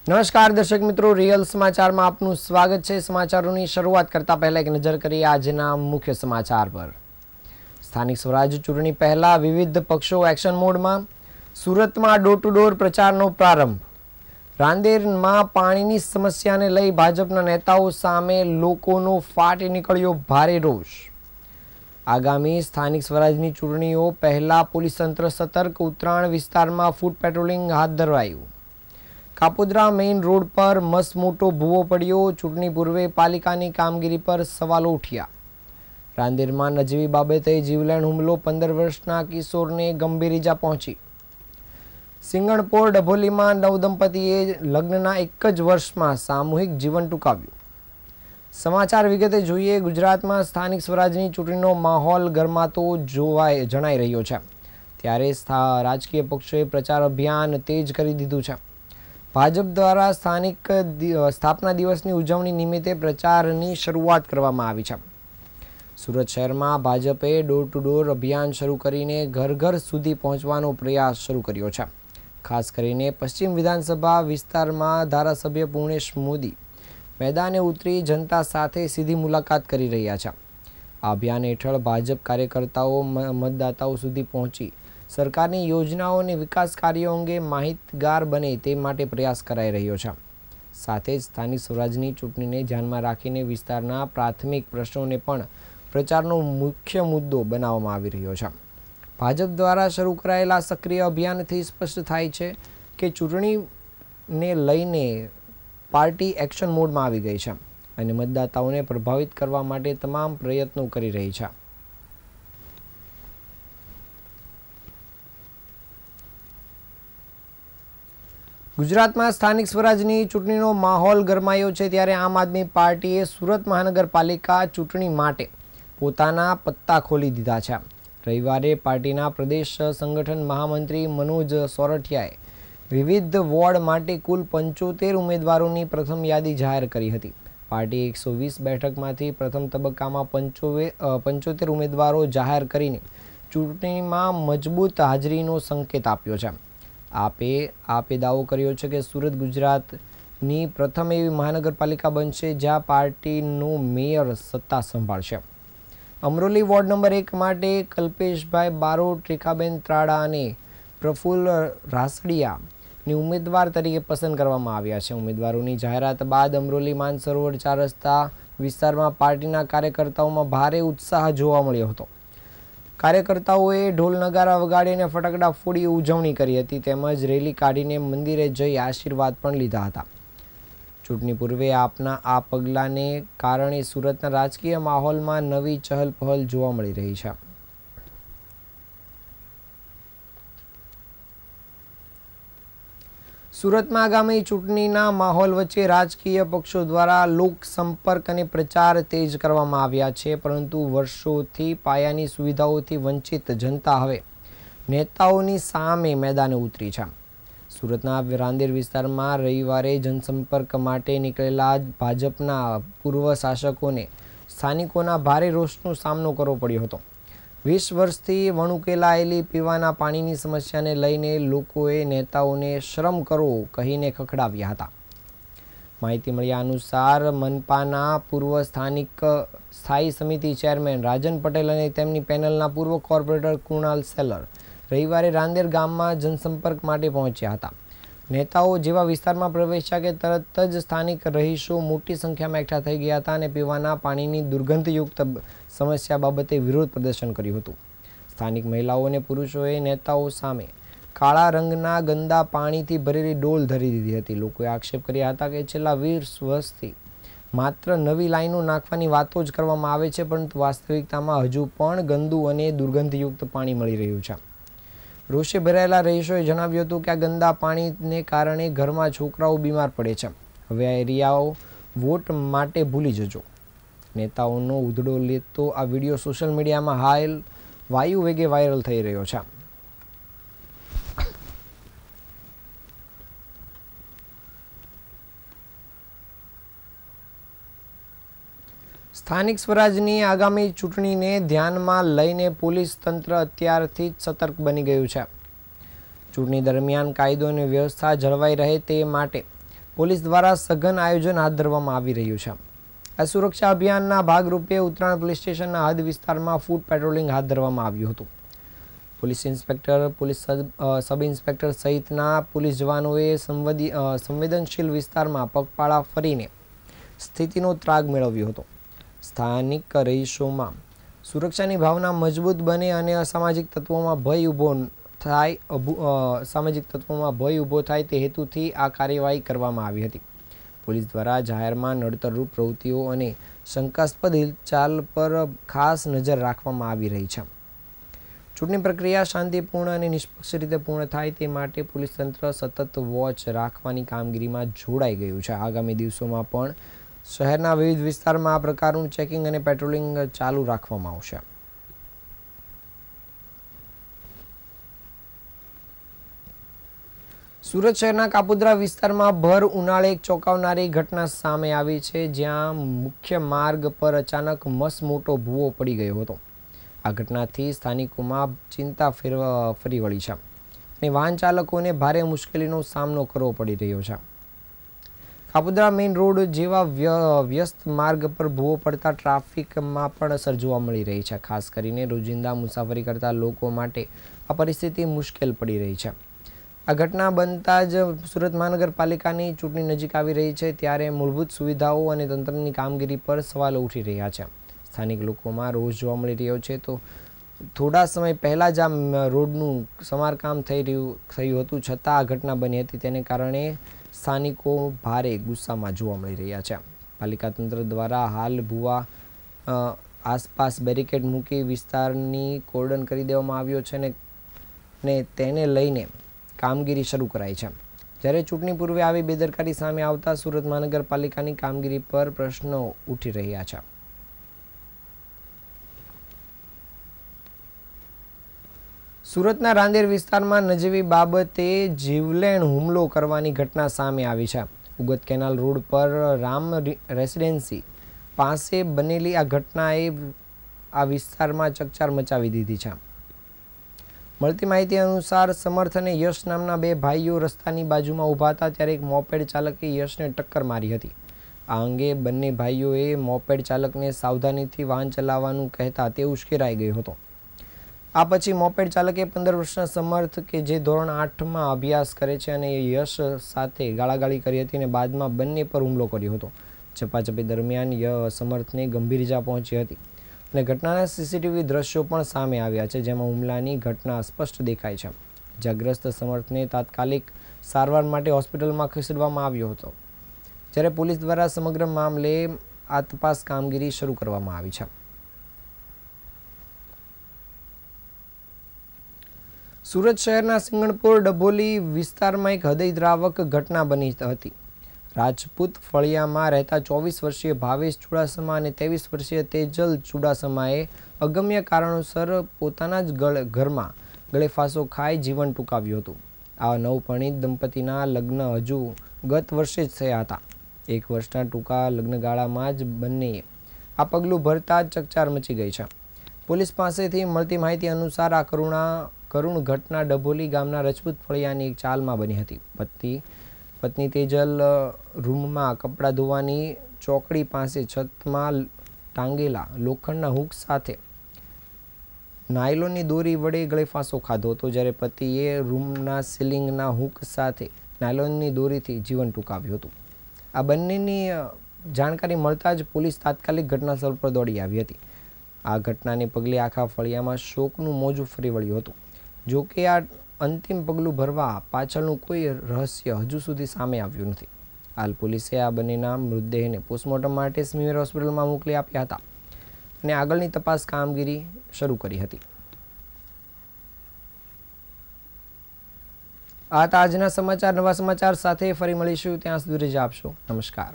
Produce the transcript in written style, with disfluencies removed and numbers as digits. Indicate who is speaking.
Speaker 1: નમસ્કાર દર્શક મિત્રો, રિયલ સમાચારમાં આપનું સ્વાગત છે। સમાચારોની શરૂઆત કરતા પહેલા એક નજર કરીએ આજના મુખ્ય સમાચાર પર। સ્થાનિક સ્વરાજ ચૂંટણી પહેલા વિવિધ પક્ષો એક્શન મોડમાં। સુરતમાં ડોર ટુ ડોર પ્રચારનો પ્રારંભ। રાંદેરમાં પાણીની સમસ્યાને લઈ ભાજપના નેતાઓ સામે લોકોનો ફાટી નીકળ્યો ભારે રોષ। આગામી સ્થાનિક સ્વરાજની ચૂંટણીઓ પહેલા પોલીસ તંત્ર સતર્ક। ઉત્તરાયણ વિસ્તારમાં ફૂટ પેટ્રોલિંગ હાથ ધરાયું। કાપોદ્રા મેઇન રોડ પર મસમોટો ભૂવો પડ્યો। ચૂંટણી પૂર્વે પાલિકાની કામગીરી પર સવાલો ઉઠ્યા। રાંદેરમાં નજીવી બાબતે જીવલેણ હુમલો। 15 વર્ષના કિશોરને ગંભીર ઇજા પહોંચી। સિંગણપોર ડભોલીમાં નવદંપતીએ લગ્નના એક જ વર્ષમાં સામૂહિક જીવન ટૂંકાવ્યું। સમાચાર વિગતે જોઈએ। ગુજરાતમાં સ્થાનિક સ્વરાજની ચૂંટણીનો માહોલ ગરમાતો જણાઈ રહ્યો છે, ત્યારે રાજકીય પક્ષોએ પ્રચાર અભિયાન તેજ કરી દીધું છે। ભાજપ દ્વારા સ્થાપના દિવસની ઉજવણી નિમિત્તે પ્રચારની શરૂઆત કરવામાં આવી છે। સુરત શહેરમાં ભાજપે ડોર ટુ ડોર અભિયાન શરૂ કરીને ઘર ઘર સુધી પહોંચવાનો પ્રયાસ શરૂ કર્યો છે। ખાસ કરીને પશ્ચિમ વિધાનસભા વિસ્તારમાં ધારાસભ્ય પૂર્ણેશ મોદી મેદાને ઉતરી જનતા સાથે સીધી મુલાકાત કરી રહ્યા છે। આ અભિયાન હેઠળ ભાજપ કાર્યકર્તાઓ મતદાતાઓ સુધી પહોંચી સરકારની યોજનાઓ અને વિકાસ કાર્યો અંગે માહિતગાર બને તે માટે પ્રયાસ કરાઈ રહ્યો છે। સાથે જ સ્થાનિક સ્વરાજની ચૂંટણીને ધ્યાનમાં રાખીને વિસ્તારના પ્રાથમિક પ્રશ્નોને પણ પ્રચારનો મુખ્ય મુદ્દો બનાવવામાં આવી રહ્યો છે। ભાજપ દ્વારા શરૂ કરાયેલા સક્રિય અભિયાનથી સ્પષ્ટ થાય છે કે ચૂંટણીને લઈને પાર્ટી એક્શન મોડમાં આવી ગઈ છે અને મતદાતાઓને પ્રભાવિત કરવા માટે તમામ પ્રયત્નો કરી રહી છે। ગુજરાતમાં સ્થાનિક સ્વરાજની ચૂંટણીનો માહોલ ગરમાયો છે, ત્યારે આમ આદમી પાર્ટીએ સુરત મહાનગરપાલિકા ચૂંટણી માટે પોતાના પત્તા ખોલી દીધા છે। રવિવારે પાર્ટીના પ્રદેશ સંગઠન મહામંત્રી મનોજ સોરઠિયાએ વિવિધ વોર્ડ માટે કુલ 75 ઉમેદવારોની પ્રથમ યાદી જાહેર કરી હતી। પાર્ટીએ 120 બેઠકમાંથી પ્રથમ તબક્કામાં 75 ઉમેદવારો જાહેર કરીને ચૂંટણીમાં મજબૂત હાજરીનો સંકેત આપ્યો છે। આપે દાવો કર્યો છે કે સુરત ગુજરાતની પ્રથમ એવી મહાનગરપાલિકા બનશે જ્યાં પાર્ટીનો મેયર સત્તા સંભાળશે। અમરોલી વોર્ડ નંબર 1 માટે કલ્પેશભાઈ બારોટ, રેખાબેન ત્રાડા અને પ્રફુલ્લ રાસડિયાની ઉમેદવાર તરીકે પસંદ કરવામાં આવ્યા છે। ઉમેદવારોની જાહેરાત બાદ અમરોલી માનસરોવર 4 રસ્તા વિસ્તારમાં પાર્ટીના કાર્યકર્તાઓમાં ભારે ઉત્સાહ જોવા મળ્યો હતો। કાર્યકર્તાઓએ ઢોલ નગારા વગાડીને ફટાકડા ફોડી ઉજવણી કરી હતી, તેમજ રેલી કાઢીને મંદિરે જઈ આશીર્વાદ પણ લીધા હતા। ચૂંટણી પૂર્વે આપના આ પગલાંને કારણે સુરતના રાજકીય માહોલમાં નવી ચહલપહલ જોવા મળી રહી છે। સુરતમાં આગામી ચૂંટણીના માહોલ વચ્ચે રાજકીય પક્ષો દ્વારા લોકસંપર્ક અને પ્રચાર તેજ કરવામાં આવ્યા છે, પરંતુ વર્ષોથી પાયાની સુવિધાઓથી વંચિત જનતા હવે નેતાઓની સામે મેદાને ઉતરી છે। સુરતના રાંદેર વિસ્તારમાં રવિવારે જનસંપર્ક માટે નીકળેલા ભાજપના પૂર્વ શાસકોને સ્થાનિકોના ભારે રોષનો સામનો કરવો પડ્યો હતો। 20 વર્ષથી વણુકેલાયેલી પીવાના પાણીની સમસ્યાને લઈને લોકોએ નેતાઓને શરમ કરો કહીને ખખડાવ્યા હતા। માહિતી મળ્યા અનુસાર મનપાના પૂર્વ સ્થાયી સમિતિ ચેરમેન રાજન પટેલ અને તેમની પેનલના પૂર્વ કોર્પોરેટર કૃણાલ સેલર રવિવારે રાંદેર ગામમાં જનસંપર્ક માટે પહોંચ્યા હતા। નેતાઓ જેવા વિસ્તારમાં પ્રવેશ્યા કે તરત જ સ્થાનિક રહીશો મોટી સંખ્યામાં એકઠા થઈ ગયા હતા અને પીવાના પાણીની દુર્ગંધયુક્ત સમસ્યા બાબતે વિરોધ પ્રદર્શન કર્યું હતું। સ્થાનિક મહિલાઓ અને પુરુષોએ નેતાઓ સામે કાળા રંગના ગંદા પાણીથી ભરેલી ડોલ ધરી દીધી હતી। લોકોએ આક્ષેપ કર્યા હતા કે છેલ્લા 20 વર્ષથી માત્ર નવી લાઈનો નાખવાની વાતો જ કરવામાં આવે છે, પરંતુ વાસ્તવિકતામાં હજુ પણ ગંદુ અને દુર્ગંધયુક્ત પાણી મળી રહ્યું છે। રોષે ભરાયેલા રહીશોએ જણાવ્યું હતું કે આ ગંદા પાણીને કારણે ઘરમાં છોકરાઓ બીમાર પડે છે। હવે આ એરિયાઓ વોટ માટે ભૂલી જજો। નેતાઓનો ઉધડો લેતો આ વિડીયો સોશિયલ મીડિયામાં હાલ વાયુ વેગે વાયરલ થઈ રહ્યો છે। સ્થાનિક સ્વરાજની આગામી ચૂંટણીને ધ્યાનમાં લઈને પોલીસ તંત્ર અત્યારથી જ સતર્ક બની ગયું છે। ચૂંટણી દરમિયાન કાયદો અને વ્યવસ્થા જળવાઈ રહે તે માટે પોલીસ દ્વારા સઘન આયોજન હાથ ધરવામાં આવી રહ્યું છે. આ સુરક્ષા અભિયાનના ભાગરૂપે ઉત્તરાયણ પોલીસ સ્ટેશનના હદ વિસ્તારમાં ફૂટ પેટ્રોલિંગ હાથ ધરવામાં આવ્યું હતું. Police inspector, police sub inspector સહિતના પોલીસ જવાનોએ સંવેદનશીલ વિસ્તારમાં પગપાળા ફરીને સ્થિતિનો ત્રાગ મેળવ્યો હતો. સ્થાનિક રહીશોમાં સુરક્ષાની ભાવના મજબૂત બને અને અસામાજિક તત્વોમાં ભય ઊભો થાય તે હેતુથી આ કાર્યવાહી કરવામાં આવી હતી. પોલીસ દ્વારા જાહેરમાં નડતરરૂપ પ્રવૃત્તિઓ અને શંકાસ્પદ હિલચાલ પર ખાસ નજર રાખવામાં આવી રહી છે. ચૂંટણી પ્રક્રિયા શાંતિપૂર્ણ અને નિષ્પક્ષ રીતે પૂર્ણ થાય તે માટે પોલીસ તંત્ર સતત વોચ રાખવાની કામગીરીમાં જોડાઈ ગયું છે. આગામી દિવસોમાં પણ શહેરના વિવિધ વિસ્તારમાં આ પ્રકારનું ચેકિંગ અને પેટ્રોલિંગ ચાલુ રાખવામાં આવશે. સુરત શહેરના કાપોદ્રા વિસ્તારમાં ભર ઉનાળે એક ચોંકાવનારી ઘટના સામે આવી છે, જ્યાં મુખ્ય માર્ગ પર અચાનક મસમોટો ભૂવો પડી ગયો હતો. આ ઘટનાથી સ્થાનિકોમાં ચિંતા ફરી વળી છે અને વાહન ચાલકોને ભારે મુશ્કેલીનો સામનો કરવો પડી રહ્યો છે. કાપોદ્રા મેઇન રોડ જેવા વ્યસ્ત માર્ગ પર ભૂવો પડતા ટ્રાફિકમાં પણ અસર જોવા મળી રહી છે. ખાસ કરીને રોજિંદા મુસાફરી કરતા લોકો માટે આ પરિસ્થિતિ મુશ્કેલ પડી રહી છે. આ ઘટના બનતા જ સુરત મહાનગરપાલિકાની ચૂંટણી નજીક આવી રહી છે, ત્યારે મૂળભૂત સુવિધાઓ અને તંત્રની કામગીરી પર સવાલો ઉઠી રહ્યા છે. સ્થાનિક લોકોમાં રોષ જોવા મળી રહ્યો છે. તો થોડા સમય પહેલાં જ આ રોડનું સમારકામ થયું હતું, છતાં આ ઘટના બની હતી. તેને કારણે સ્થાનિકો ભારે ગુસ્સામાં જોવા મળી રહ્યા છે. પાલિકા તંત્ર દ્વારા હાલ ભૂવા આસપાસ બેરિકેડ મૂકી વિસ્તારની કોર્ડન કરી દેવામાં આવ્યો છે ને તેને લઈને કામગીરી શરૂ કરાઈ છે. જ્યારે ચૂંટણી પૂર્વે આવી બેદરકારી સામે આવતા સુરત મહાનગરપાલિકાની કામગીરી પર પ્રશ્નો ઉઠી રહ્યા છે. સુરતના રાંદેર વિસ્તારમાં નજીવી બાબતે જીવલેણ હુમલો કરવાની ઘટના સામે આવી છે. ઉગત કેનાલ રોડ પર રામ રેસિડેન્સી પાસે બનેલી આ ઘટનાએ આ વિસ્તારમાં ચકચાર મચાવી દીધી છે. મળતી માહિતી અનુસાર સમર્થ અને યશ નામના બે ભાઈઓ રસ્તાની બાજુમાં ઊભા હતા, ત્યારે એક મોપેડ ચાલકે યશને ટક્કર મારી હતી. આ અંગે બંને ભાઈઓએ મોપેડ ચાલકને સાવધાનીથી વાહન ચલાવવાનું કહેતા તે ઉશ્કેરાઈ ગયો હતો. આ પછી મોપેડ ચાલકે 15 વર્ષના સમર્થ કે જે ધોરણ 8માં અભ્યાસ કરે છે અને યશ સાથે ગાળાગાળી કરી હતી અને બાદમાં બંને પર હુમલો કર્યો હતો. ઝપાઝપી દરમિયાન સમર્થને ગંભીર ઇજા પહોંચી હતી અને ઘટનાના સીસીટીવી દ્રશ્યો પણ સામે આવ્યા છે, જેમાં હુમલાની ઘટના સ્પષ્ટ દેખાય છે. ઇજાગ્રસ્ત સમર્થને તાત્કાલિક સારવાર માટે હોસ્પિટલમાં ખસેડવામાં આવ્યો હતો, જ્યારે પોલીસ દ્વારા સમગ્ર મામલે આ તપાસ કામગીરી શરૂ કરવામાં આવી છે. સુરત શહેરના સિંગણપુર ડભોલી વિસ્તારમાં એક હૃદયદ્રાવક ઘટના બની હતી. રાજપૂત ફળિયામાં રહેતા 24 વર્ષીય ભાવેશ ચુડાસમા અને 23 વર્ષીય તેજલ ચુડાસમાએ અગમ્ય કારણોસર પોતાના જ ઘરમાં ગળેફાંસો ખાઈ જીવન ટૂંકાવ્યું હતું. આ નવપરિણીત દંપતીના લગ્ન હજુ ગત વર્ષે જ થયા હતા. 1 વર્ષના ટૂંકા લગ્નગાળામાં જ બંનેએ આ પગલું ભરતા જ ચકચાર મચી ગઈ છે. પોલીસ પાસેથી મળતી માહિતી અનુસાર આ કરુણ ઘટના ડભોલી ગામના રજપૂત ફળિયાની એક ચાલમાં બની હતી. પત્ની તેજલ રૂમમાં કપડાં ધોવાની ચોકડી પાસે છતમાં ટાંગેલા લોખંડના હૂક સાથે નાયલોનની દોરી વડે ગળેફાંસો ખાધો હતો, જ્યારે પતિએ રૂમના સીલિંગના હૂક સાથે નાયલોનની દોરીથી જીવન ટૂંકાવ્યું હતું. આ બંનેની જાણકારી મળતા જ પોલીસ તાત્કાલિક ઘટનાસ્થળ પર દોડી આવી હતી. આ ઘટનાને પગલે આખા ફળિયામાં શોકનું મોજું ફરી વળ્યું હતું. જો કે આ અંતિમ પગલું ભરવા પાછળનું કોઈ રહસ્ય હજુ સુધી સામે આવ્યું નથી. હાલ પોલીસે આ બંનેના મૃતદેહને પોસ્ટમોર્ટમ માટે સ્મીમેર હોસ્પિટલમાં મોકલી આપ્યા હતા અને આગળની તપાસ કામગીરી શરૂ કરી હતી. આ હતા આજના સમાચાર. નવા સમાચાર સાથે ફરી મળીશું. ત્યાં સુધી રજા આપશો. નમસ્કાર.